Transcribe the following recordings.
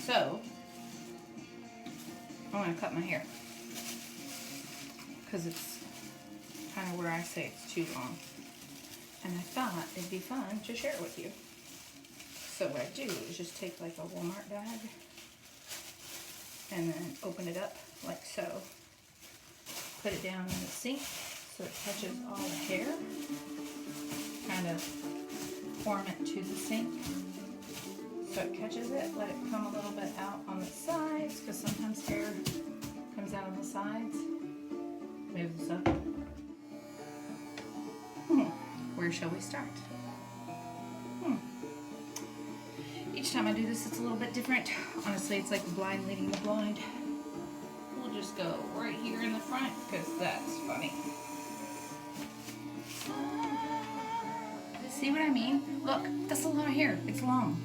So, I'm going to cut my hair because it's kind of where I say it's too long. And I thought it'd be fun to share it with you. So what I do is just take like a Walmart bag and then open it up like so. Put it down in the sink so it touches all the hair. Kind of form it to the sink so it catches it. Let it come a little bit out on the sides because sometimes hair comes out on the sides. Move this up. Where shall we start? Each time I do this, it's a little bit different. Honestly, it's like the blind leading the blind. We'll just go right here in the front because that's funny. See what I mean? Look, that's a lot of hair. It's long.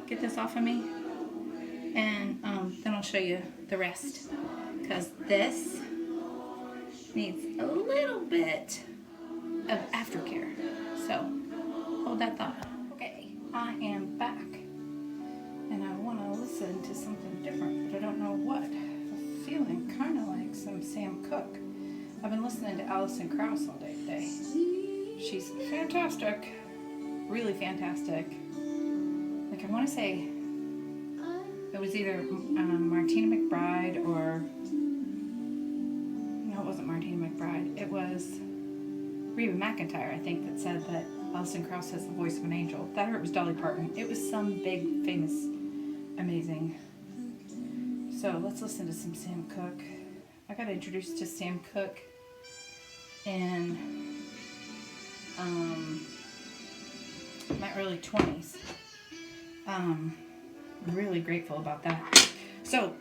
get this off of me, and then I'll show you the rest, because this needs a little bit of aftercare. So hold that thought. Okay, I am back, and I want to listen to something different, but I don't know what. I'm feeling kind of like some Sam Cooke. I've been listening to Alison Krauss all day today. She's fantastic, really fantastic. Like, I want to say it was either Martina McBride or, no, it wasn't Martina McBride. It was Reba McEntire, I think, that said that Alison Krauss has the voice of an angel. That or it was Dolly Parton. It was some big, famous, amazing. So let's listen to some Sam Cooke. I got introduced to Sam Cooke in my early 20s. Really grateful about that. So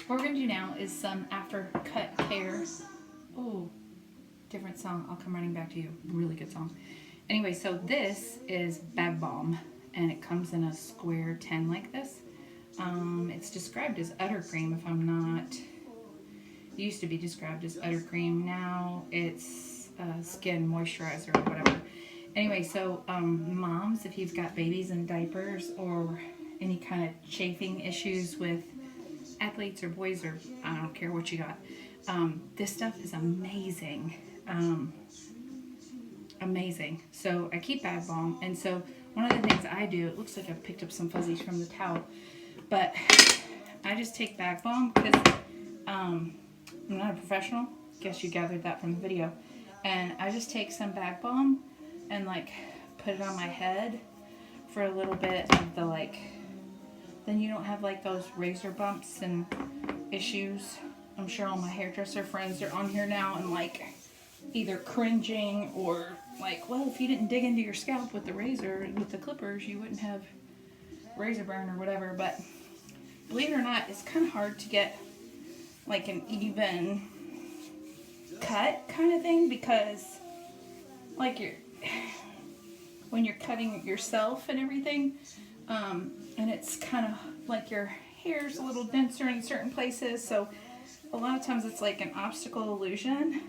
what we're going to do now is some after cut care. Oh, different song. I'll come running back to you. Really good song. Anyway, so this is Bag Balm, and it comes in a square 10 like this. It's described as udder cream, if I'm not. It used to be described as udder cream. Now it's skin moisturizer or whatever. Anyway, so moms, if you've got babies in diapers or any kind of chafing issues with athletes or boys, or I don't care what you got, this stuff is amazing. Amazing. So I keep Bag Balm, and so one of the things I do, it looks like I picked up some fuzzies from the towel, but I just take Bag Balm because I'm not a professional. Guess you gathered that from the video. And I just take some Bag Balm and like put it on my head for a little bit of the like, then you don't have like those razor bumps and issues. I'm sure all my hairdresser friends are on here now and like either cringing or like, well, if you didn't dig into your scalp with the razor, with the clippers, you wouldn't have razor burn or whatever. But believe it or not, it's kind of hard to get like an even cut kind of thing, because like when you're cutting yourself and everything, and it's kind of like your hair's a little denser in certain places, so a lot of times it's like an optical illusion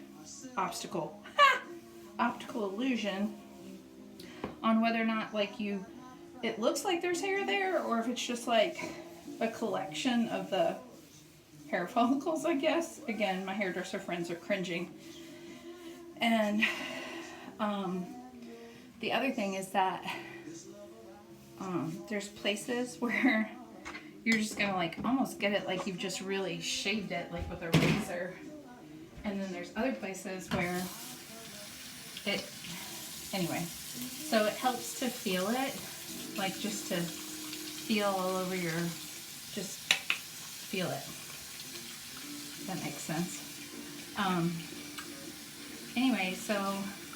on whether or not like it looks like there's hair there, or if it's just like a collection of the hair follicles, I guess. Again, my hairdresser friends are cringing. And the other thing is that there's places where you're just gonna like almost get it like you've just really shaved it like with a razor, and then there's other places where anyway, so it helps to feel it, like just to feel all over just feel it. If that makes sense. Anyway, so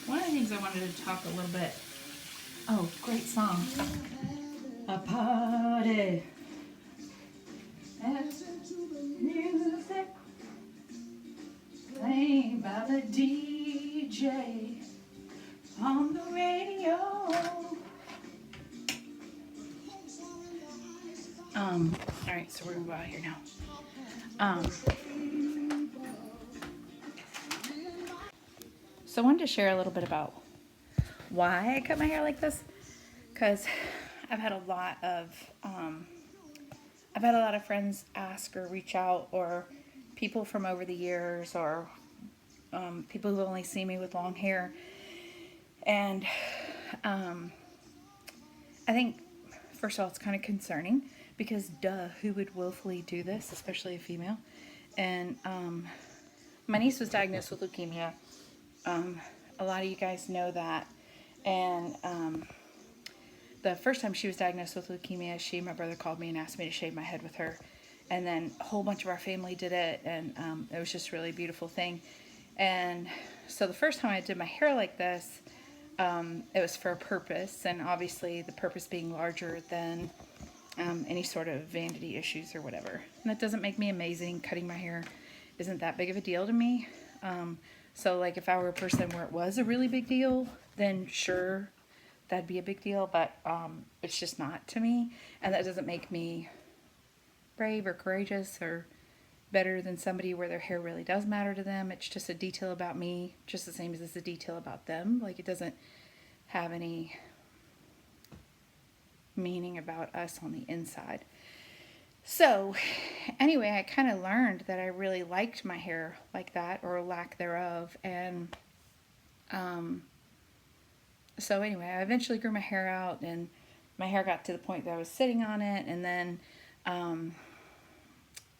one of the things I wanted to talk a little bit. Oh, great song. A party. Music playing by the DJ on the radio. Alright, so we're gonna go out here now. So I wanted to share a little bit about why I cut my hair like this, because I've had a lot of friends ask or reach out, or people from over the years, or people who only see me with long hair, and I think first of all it's kind of concerning, because duh, who would willfully do this, especially a female? And my niece was diagnosed with leukemia. A lot of you guys know that, and the first time she was diagnosed with leukemia, my brother called me and asked me to shave my head with her, and then a whole bunch of our family did it, and it was just a really beautiful thing. And so the first time I did my hair like this, it was for a purpose, and obviously the purpose being larger than any sort of vanity issues or whatever. And that doesn't make me amazing. Cutting my hair isn't that big of a deal to me. So like if I were a person where it was a really big deal, then sure, that'd be a big deal, but it's just not to me. And that doesn't make me brave or courageous or better than somebody where their hair really does matter to them. It's just a detail about me, just the same as it's a detail about them. Like, it doesn't have any meaning about us on the inside. So anyway, I kind of learned that I really liked my hair like that, or lack thereof. And so anyway, I eventually grew my hair out, and my hair got to the point that I was sitting on it. And then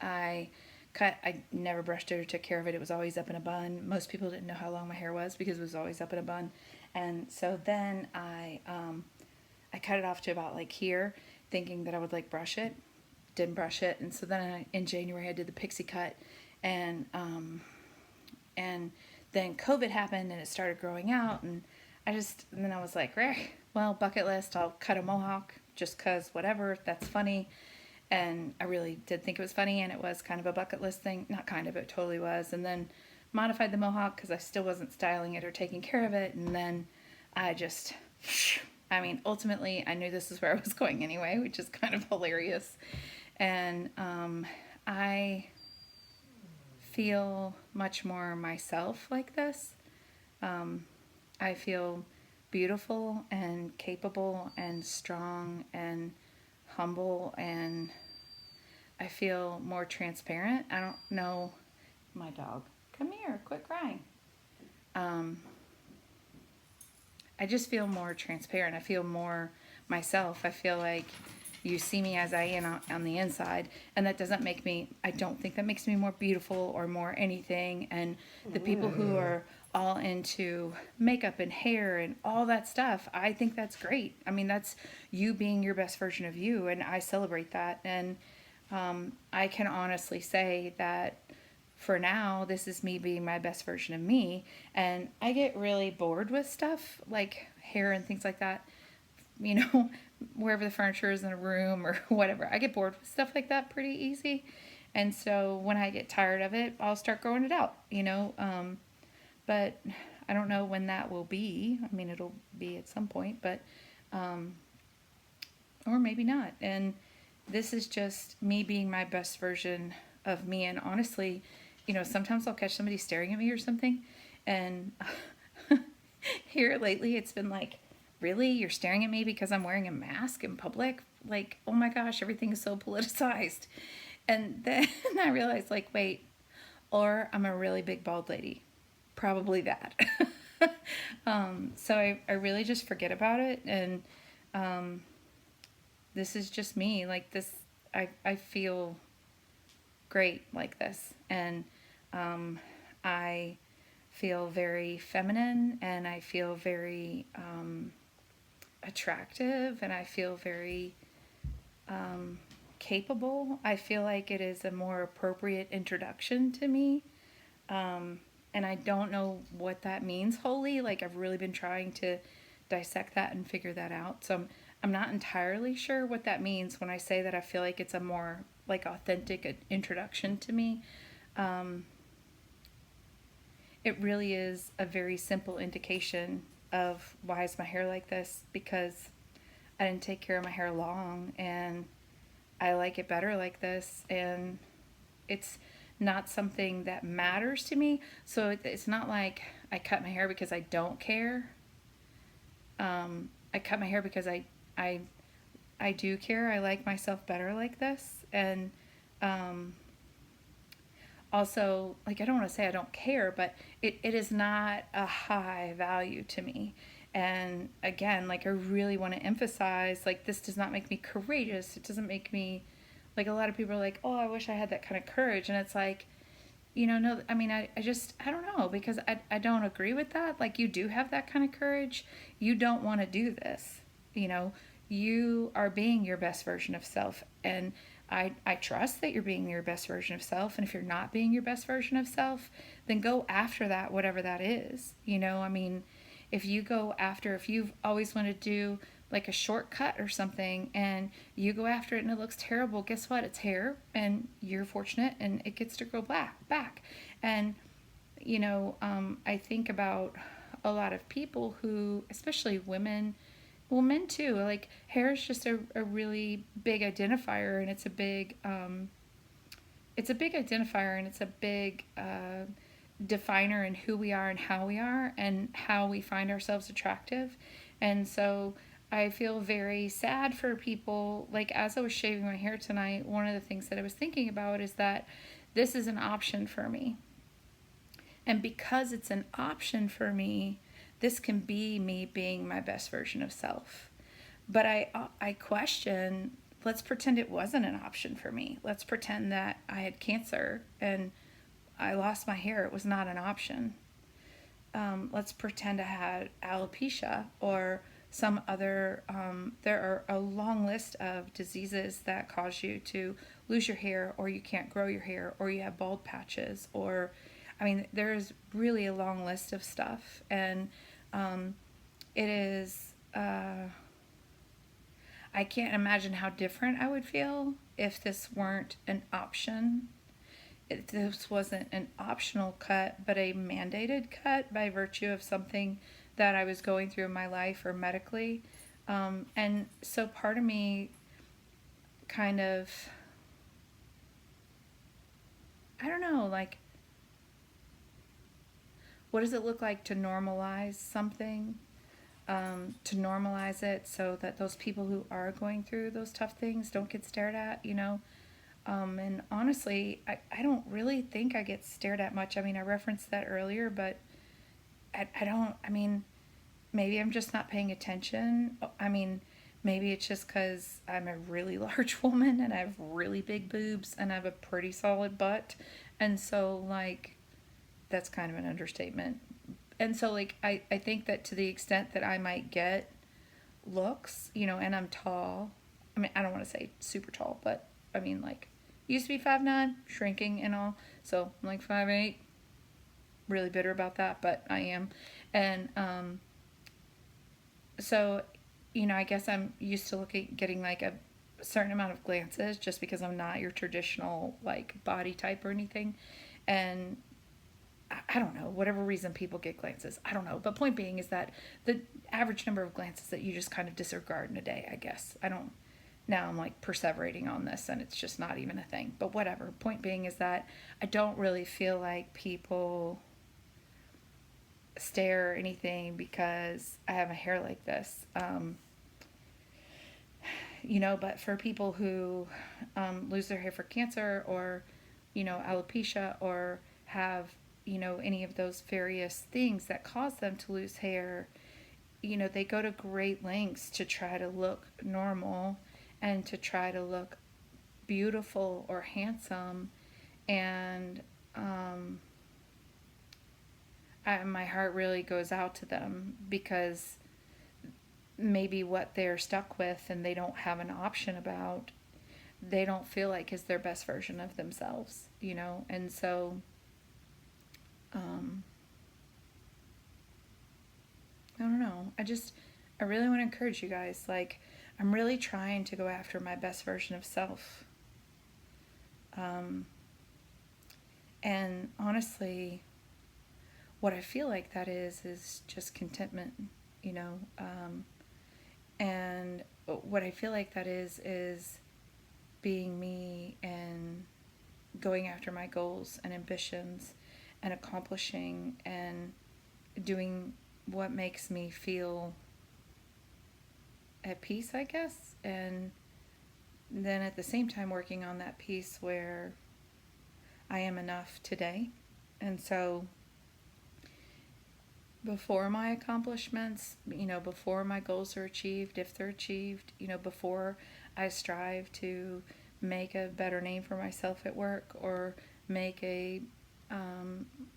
I never brushed it or took care of it. It was always up in a bun. Most people didn't know how long my hair was because it was always up in a bun. And so then I cut it off to about like here, thinking that I would like brush it. Didn't brush it. And so then in January I did the pixie cut, and then COVID happened and it started growing out, and then I was like, well, bucket list, I'll cut a mohawk just cause whatever, that's funny. And I really did think it was funny, and it was kind of a bucket list thing. Not kind of, it totally was. And then modified the mohawk because I still wasn't styling it or taking care of it. And then ultimately I knew this is where I was going anyway, which is kind of hilarious. And I feel much more myself like this. I feel beautiful and capable and strong and humble, and I feel more transparent. I don't know, my dog, come here, quit crying. I just feel more transparent. I feel more myself. I feel like you see me as I am on the inside, and that doesn't make me, I don't think that makes me more beautiful or more anything. And the people who are all into makeup and hair and all that stuff, I think that's great. I mean, that's you being your best version of you, and I celebrate that. And I can honestly say that for now, this is me being my best version of me. And I get really bored with stuff like hair and things like that, wherever the furniture is in a room or whatever. I get bored with stuff like that pretty easy. And so when I get tired of it, I'll start growing it out, but I don't know when that will be. I mean, it'll be at some point, but, or maybe not. And this is just me being my best version of me. And honestly, sometimes I'll catch somebody staring at me or something. And here lately, it's been like, really? You're staring at me because I'm wearing a mask in public? Like, oh my gosh, everything is so politicized. And then I realized, like, wait, or I'm a really big bald lady. Probably that. So I really just forget about it. And this is just me. Like this, I feel great like this. And I feel very feminine, and I feel very attractive, and I feel very capable. I feel like it is a more appropriate introduction to me. And I don't know what that means wholly. Like, I've really been trying to dissect that and figure that out. So I'm not entirely sure what that means when I say that I feel like it's a more like authentic introduction to me. It really is a very simple indication of why is my hair like this, because I didn't take care of my hair long, and I like it better like this, and it's not something that matters to me. So it's not like I cut my hair because I don't care. I cut my hair because I do care. I like myself better like this. And also, like, I don't want to say I don't care, but it is not a high value to me. And again, like, I really want to emphasize, like, this does not make me courageous. It doesn't make me, like, a lot of people are like, oh, I wish I had that kind of courage. And it's like, no, I mean, I don't know, because I don't agree with that. Like, you do have that kind of courage. You don't want to do this. You are being your best version of self. And I trust that you're being your best version of self. And if you're not being your best version of self, then go after that, whatever that is. I mean, if you've always wanted to do like a shortcut or something, and you go after it and it looks terrible, guess what? It's hair, and you're fortunate, and it gets to grow back. And, I think about a lot of people who, especially women, Well, men too. Like hair is just a really big identifier, and it's a big identifier, and it's a big definer in who we are and how we find ourselves attractive. And so I feel very sad for people. Like as I was shaving my hair tonight, one of the things that I was thinking about is that this is an option for me. And because it's an option for me, this can be me being my best version of self. But I question, let's pretend it wasn't an option for me. Let's pretend that I had cancer and I lost my hair. It was not an option. Let's pretend I had alopecia or some other. There are a long list of diseases that cause you to lose your hair, or you can't grow your hair, or you have bald patches, or I mean, there's really a long list of stuff, and it is. I can't imagine how different I would feel if this weren't an option. If this wasn't an optional cut, but a mandated cut by virtue of something that I was going through in my life or medically. And so part of me kind of, I don't know, like, what does it look like to normalize something? To normalize it so that those people who are going through those tough things don't get stared at, you know? And honestly, I don't really think I get stared at much. I mean, I referenced that earlier, but I don't, I mean, maybe I'm just not paying attention. I mean, maybe it's just because I'm a really large woman and I have really big boobs and I have a pretty solid butt. And so, like, that's kind of an understatement. And so, like, I think that to the extent that I might get looks, you know, and I'm tall. I mean, I don't want to say super tall, but I mean, like, used to be 5'9", shrinking and all. So I'm like 5'8". Really bitter about that, but I am. And so, you know, I guess I'm used to getting like a certain amount of glances just because I'm not your traditional like body type or anything. And I don't know, whatever reason people get glances. I don't know. But point being is that the average number of glances that you just kind of disregard in a day, I guess. I don't, now I'm like perseverating on this and it's just not even a thing. But whatever. Point being is that I don't really feel like people stare or anything because I have a hair like this. You know, but for people who lose their hair for cancer or, you know, alopecia or have, you know, any of those various things that cause them to lose hair, you know, they go to great lengths to try to look normal and to try to look beautiful or handsome. And my heart really goes out to them because maybe what they're stuck with and they don't have an option about, they don't feel like is their best version of themselves, you know? And so, I don't know. I really want to encourage you guys. Like, I'm really trying to go after my best version of self. And honestly, what I feel like that is just contentment, you know? And what I feel like that is being me and going after my goals and ambitions and accomplishing and doing what makes me feel at peace, I guess. And then at the same time working on that piece where I am enough today. And so before my accomplishments, you know, before my goals are achieved, if they're achieved, you know, before I strive to make a better name for myself at work or make a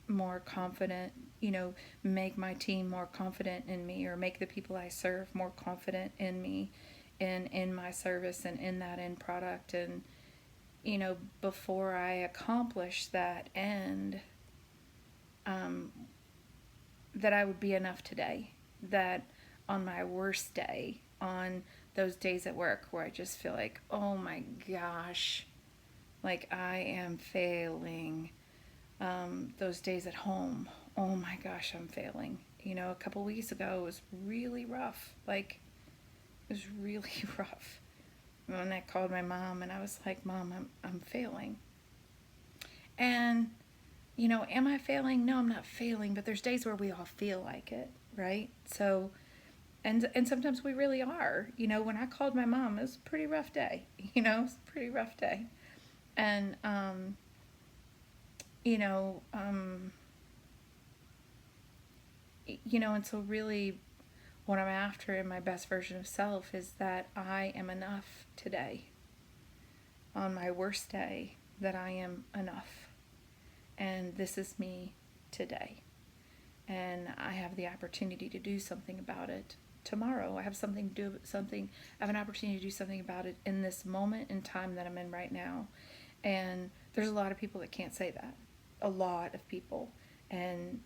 more confident, you know, make my team more confident in me or make the people I serve more confident in me and in my service and in that end product. And, you know, before I accomplish that end, that I would be enough today. That on my worst day, on those days at work where I just feel like, oh my gosh, like I am failing. Those days at home, oh my gosh, I'm failing. You know, a couple weeks ago it was really rough. Like, was really rough. When I called my mom and I was like, Mom, I'm failing. And, am I failing? No, I'm not failing, but there's days where we all feel like it, right? So, and sometimes we really are. When I called my mom, it was a pretty rough day. It was a pretty rough day. And, you know, um, and so really what I'm after in my best version of self is that I am enough today. On my worst day, that I am enough. And this is me today. And I have the opportunity to do something about it tomorrow. I have I have an opportunity to do something about it in this moment in time that I'm in right now. And there's a lot of people that can't say that. A lot of people. And,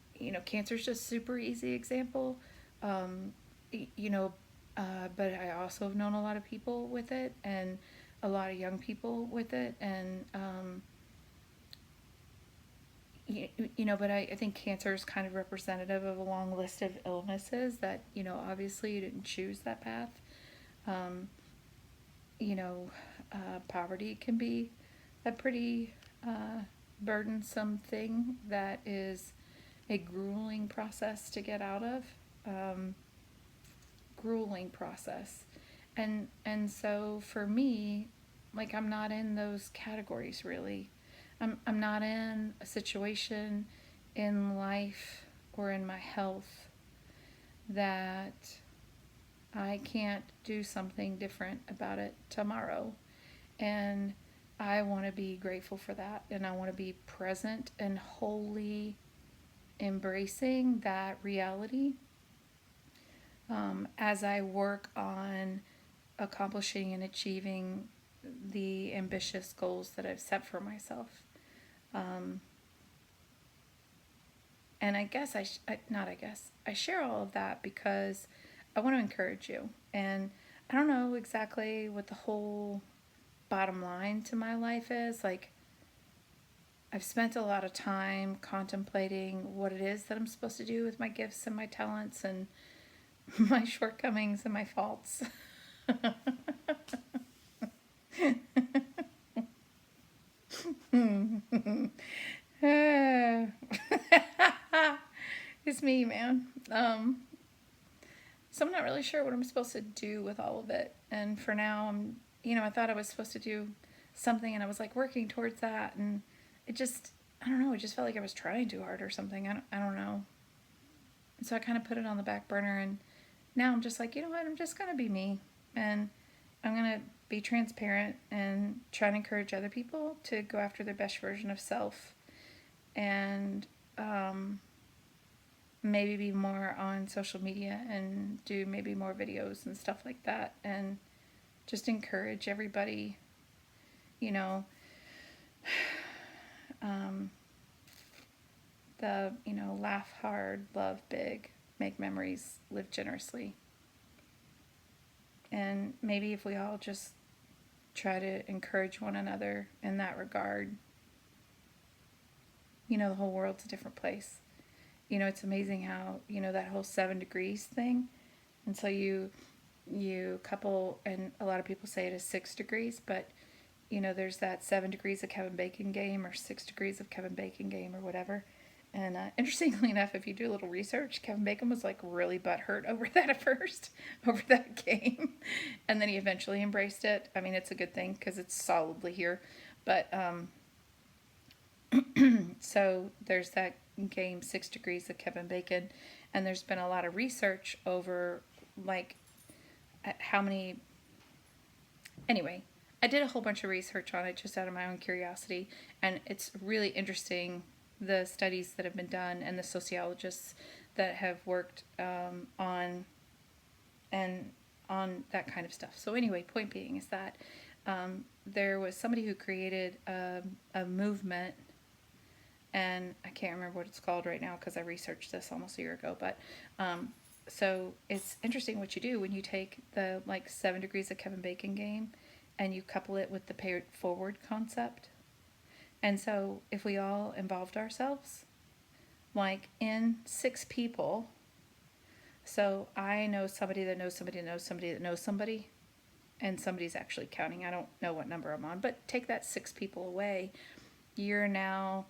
cancer is just a super easy example. Um, you know, but I also have known a lot of people with it and a lot of young people with it. And, but I think cancer is kind of representative of a long list of illnesses that, obviously you didn't choose that path. Um, you know, Poverty can be a pretty burdensome thing that is a grueling process to get out of. Um, Grueling process. And so for me, like I'm not in those categories really. I'm not in a situation in life or in my health that I can't do something different about it tomorrow. And I want to be grateful for that. And I want to be present and wholly embracing that reality as I work on accomplishing and achieving the ambitious goals that I've set for myself. Um, and I share all of that because I want to encourage you. And I don't know exactly what the whole bottom line to my life is. Like, I've spent a lot of time contemplating what it is that I'm supposed to do with my gifts and my talents and my shortcomings and my faults. It's me, man. So I'm not really sure what I'm supposed to do with all of it. And for now, I thought I was supposed to do something and I was like working towards that. And I don't know, it just felt like I was trying too hard or something. I don't know. And so I kind of put it on the back burner. And now I'm just like, you know what? I'm just going to be me. And I'm going to be transparent and try to encourage other people to go after their best version of self. And, maybe be more on social media and do maybe more videos and stuff like that and just encourage everybody, you know, um, laugh hard, love big, make memories, live generously. And maybe if we all just try to encourage one another in that regard, the whole world's a different place. It's amazing how, that whole 7 degrees thing. And so you couple, and a lot of people say it is 6 degrees, but there's that 7 degrees of Kevin Bacon game or 6 degrees of Kevin Bacon game or whatever. And interestingly enough, if you do a little research, Kevin Bacon was like really butthurt over that at first, over that game. And then he eventually embraced it. I mean, it's a good thing because it's solidly here. But so there's that game 6 degrees of Kevin Bacon. And there's been a lot of research over like how many. Anyway, I did a whole bunch of research on it just out of my own curiosity. And it's really interesting, the studies that have been done and the sociologists that have worked on that kind of stuff. So anyway, point being is that there was somebody who created a movement, and I can't remember what it's called right now because I researched this almost a year ago, but so it's interesting what you do when you take the like 7 degrees of Kevin Bacon game and you couple it with the pay it forward concept. And so if we all involved ourselves, like in 6 people, So I know somebody that knows somebody that knows somebody that knows somebody, and somebody's actually counting. I don't know what number I'm on, but take that 6 people away. You're now,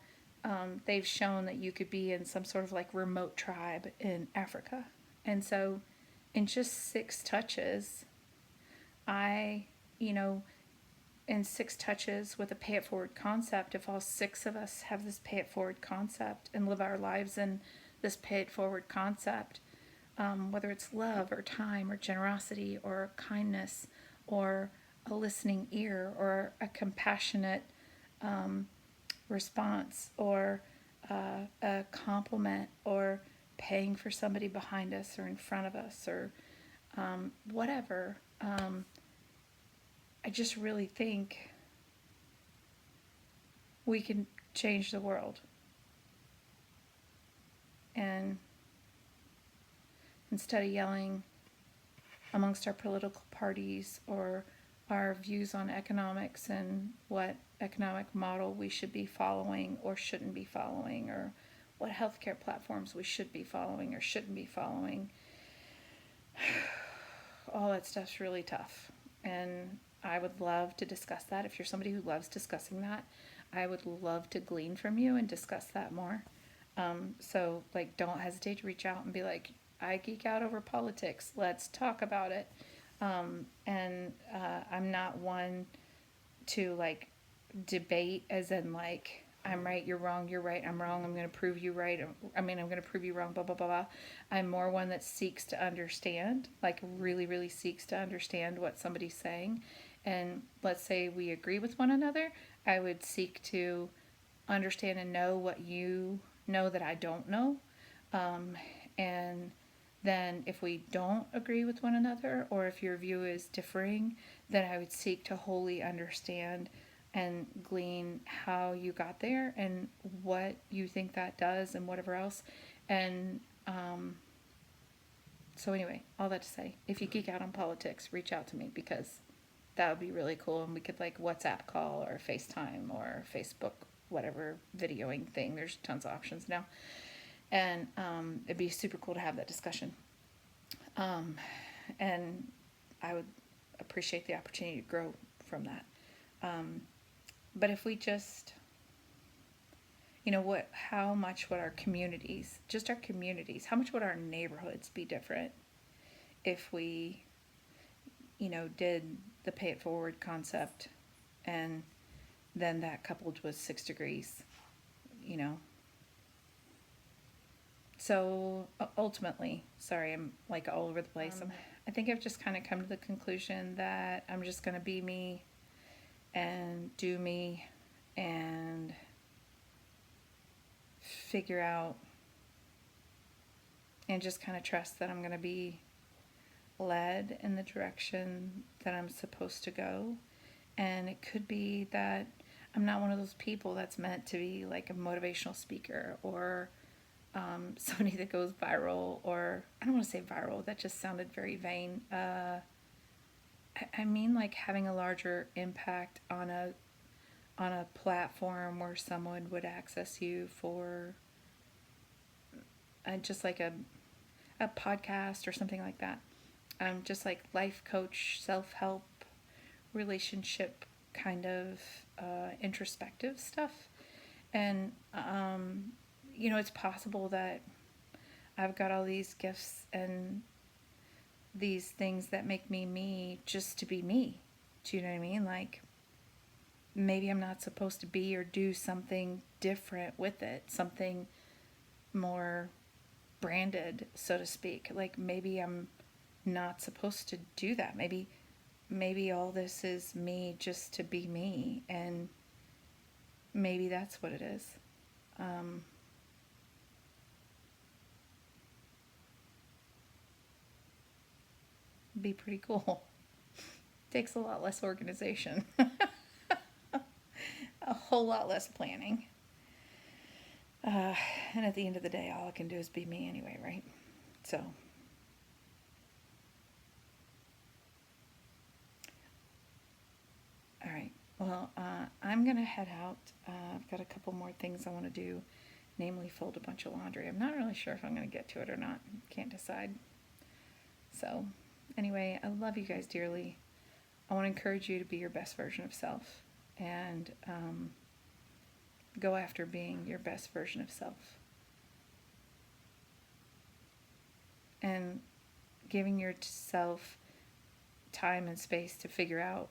they've shown that you could be in some sort of like remote tribe in Africa. And so in just 6 touches, I, you know, in 6 touches with a pay it forward concept, if all 6 of us have this pay it forward concept and live our lives in this pay it forward concept, whether it's love or time or generosity or kindness or a listening ear or a compassionate response or a compliment or paying for somebody behind us or in front of us or whatever. I just really think we can change the world. And instead of yelling amongst our political parties or our views on economics and what economic model we should be following or shouldn't be following, or what healthcare platforms we should be following or shouldn't be following, all that stuff's really tough. And I would love to discuss that. If you're somebody who loves discussing that, I would love to glean from you and discuss that more. So, like, don't hesitate to reach out and be like, I geek out over politics. Let's talk about it. I'm not one to, like, debate as in, like, I'm right, you're wrong, you're right, I'm wrong, I'm going to prove you right. I'm going to prove you wrong, blah, blah, blah, blah. I'm more one that seeks to understand, like, really, really seeks to understand what somebody's saying. And let's say we agree with one another, I would seek to understand and know what you know that I don't know. And then if we don't agree with one another, or if your view is differing, then I would seek to wholly understand and glean how you got there and what you think that does and whatever else. And so anyway, all that to say, if you geek out on politics, reach out to me, because that would be really cool. And we could, like, WhatsApp call or FaceTime or Facebook, whatever videoing thing. There's tons of options now. And it'd be super cool to have that discussion. And I would appreciate the opportunity to grow from that. But if we just, how much would our communities, just our communities, how much would our neighborhoods be different if we, did the pay it forward concept and then that coupled with 6 degrees, So ultimately, sorry, I'm like all over the place. I think I've just kind of come to the conclusion that I'm just going to be me and do me and figure out and just kind of trust that I'm going to be led in the direction that I'm supposed to go. And it could be that I'm not one of those people that's meant to be like a motivational speaker or somebody that goes viral, or I don't want to say viral, that just sounded very vain. I mean, like, having a larger impact on a platform where someone would access you for just like a podcast or something like that. Just like life coach, self-help, relationship kind of introspective stuff. And it's possible that I've got all these gifts and these things that make me just to be me. Do you know what I mean? Like, maybe I'm not supposed to be or do something different with it, something more branded, so to speak. Like, maybe I'm not supposed to do that. Maybe all this is me just to be me, and maybe that's what it is. Be pretty cool. Takes a lot less organization. A whole lot less planning. And at the end of the day, all I can do is be me anyway, right? So, all right. Well, I'm going to head out. I've got a couple more things I want to do, namely fold a bunch of laundry. I'm not really sure if I'm going to get to it or not. Can't decide. So anyway, I love you guys dearly. I want to encourage you to be your best version of self, and go after being your best version of self. And giving yourself time and space to figure out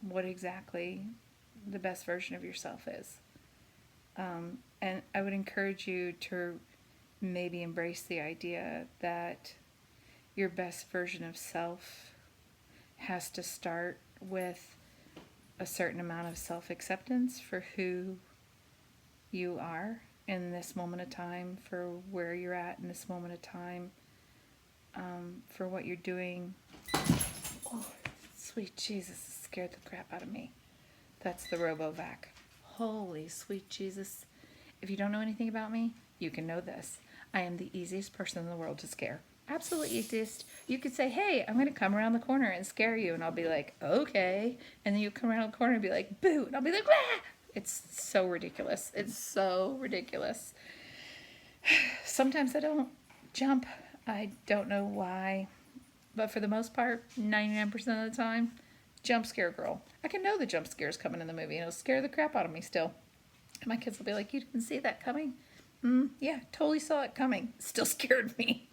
what exactly the best version of yourself is. And I would encourage you to maybe embrace the idea that your best version of self has to start with a certain amount of self-acceptance for who you are in this moment of time, for where you're at in this moment of time, for what you're doing. Oh, sweet Jesus, it scared the crap out of me. That's the RoboVac. Holy sweet Jesus. If you don't know anything about me, you can know this. I am the easiest person in the world to scare. Absolutely easiest. You could say, hey, I'm going to come around the corner and scare you. And I'll be like, okay. And then you come around the corner and be like, boo. And I'll be like, wah! It's so ridiculous. It's so ridiculous. Sometimes I don't jump. I don't know why. But for the most part, 99% of the time, jump scare girl. I can know the jump scare's coming in the movie, and it'll scare the crap out of me still. And my kids will be like, you didn't see that coming? Yeah, totally saw it coming. Still scared me.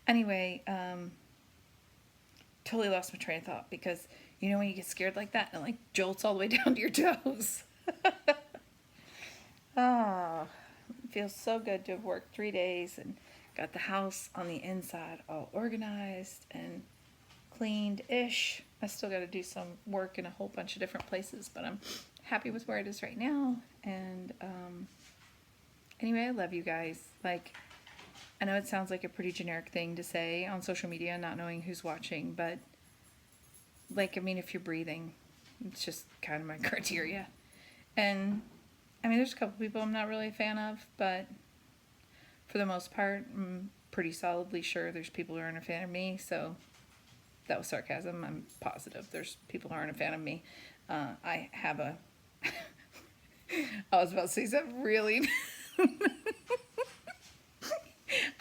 Anyway, totally lost my train of thought, because you know when you get scared like that and it like jolts all the way down to your toes. Oh, it feels so good to have worked 3 days and got the house on the inside all organized and cleaned-ish. I still got to do some work in a whole bunch of different places, but I'm happy with where it is right now. And anyway, I love you guys. Like, I know it sounds like a pretty generic thing to say on social media, not knowing who's watching, but like, I mean, if you're breathing, it's just kind of my criteria. And I mean, there's a couple people I'm not really a fan of, but for the most part, I'm pretty solidly sure there's people who aren't a fan of me. So that was sarcasm. I'm positive there's people who aren't a fan of me. I have a I was about to say something really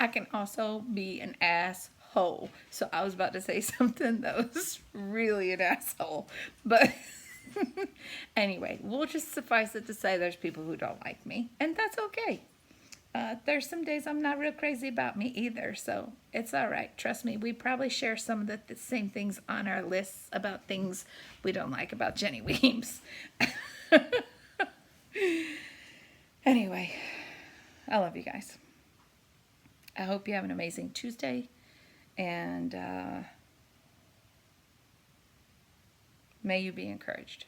I can also be an asshole. So I was about to say something that was really an asshole. But anyway, we'll just suffice it to say there's people who don't like me. And that's okay. There's some days I'm not real crazy about me either. So it's all right. Trust me, we probably share some of the same things on our lists about things we don't like about Jenny Weems. Anyway, I love you guys. I hope you have an amazing Tuesday, and may you be encouraged.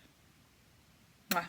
Mwah.